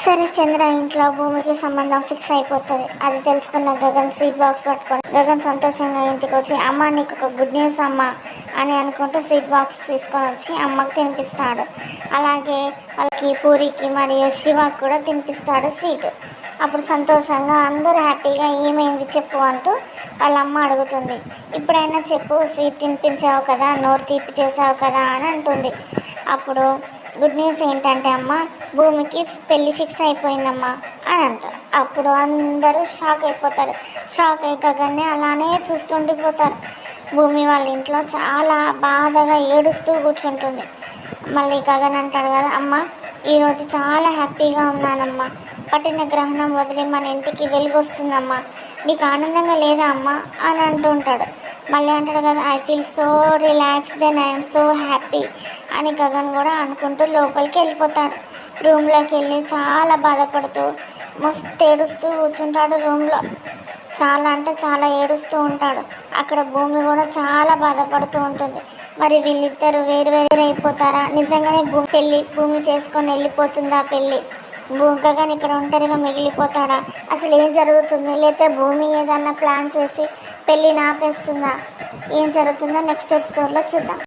సరే చంద్ర ఇంట్లో భూమికి సంబంధం ఫిక్స్ అయిపోతుంది. అది తెలుసుకున్న గగన్ స్వీట్ బాక్స్ పట్టుకొని గగన్ సంతోషంగా ఇంటికి వచ్చి అమ్మ నీకు ఒక గుడ్ న్యూస్ అమ్మ అని అనుకుంటూ స్వీట్ బాక్స్ తీసుకొని వచ్చి అమ్మకి తినిపిస్తాడు. అలాగే వాళ్ళకి పూరికి మరియు శివకు కూడా తినిపిస్తాడు స్వీట్. అప్పుడు సంతోషంగా అందరూ హ్యాపీగా ఏమైంది చెప్పు అంటూ వాళ్ళ అమ్మ అడుగుతుంది. ఇప్పుడైనా చెప్పు, స్వీట్ తినిపించావు కదా, నోరు తీపి చేసావు కదా అని అంటుంది. అప్పుడు గుడ్ న్యూస్ ఏంటంటే అమ్మ భూమికి పెళ్ళి ఫిక్స్ అయిపోయిందమ్మా అని అంటారు. అప్పుడు అందరూ షాక్ అయిపోతారు. షాక్ అయ్యి గగన్ని అలానే చూస్తుండిపోతారు. భూమి వాళ్ళ ఇంట్లో చాలా బాధగా ఏడుస్తూ కూర్చుంటుంది. మళ్ళీ గగన్ అంటాడు కదా, అమ్మ ఈరోజు చాలా హ్యాపీగా ఉన్నానమ్మా, పట్టిన గ్రహణం వదిలి మన ఇంటికి వెలుగు వస్తుందమ్మా, నీకు ఆనందంగా లేదా అమ్మా అని అంటూ ఉంటాడు. మళ్ళీ అంటాడు కదా, I feel so relax then I'm so happy అని గగన్ కూడా అనుకుంటూ లోపలికి వెళ్ళిపోతాడు. రూమ్లోకి వెళ్ళి చాలా బాధపడుతూ మస్తు ఏడుస్తూ కూర్చుంటాడు. రూమ్లో చాలా అంటే చాలా ఏడుస్తూ ఉంటాడు. అక్కడ భూమి కూడా చాలా బాధపడుతూ ఉంటుంది. మరి వీళ్ళిద్దరు వేరు వేరు అయిపోతారా, నిజంగానే భూమి చేసుకొని వెళ్ళిపోతుందా పెళ్ళి, గగన్ ఇక్కడ ఒంటరిగా మిగిలిపోతాడా, అసలు ఏం జరుగుతుంది, లేకపోతే భూమి ఏదన్నా ప్లాన్ చేసి పెళ్ళిని ఆపేస్తుందా, ఏం జరుగుతుందో నెక్స్ట్ ఎపిసోడ్లో చూద్దాం.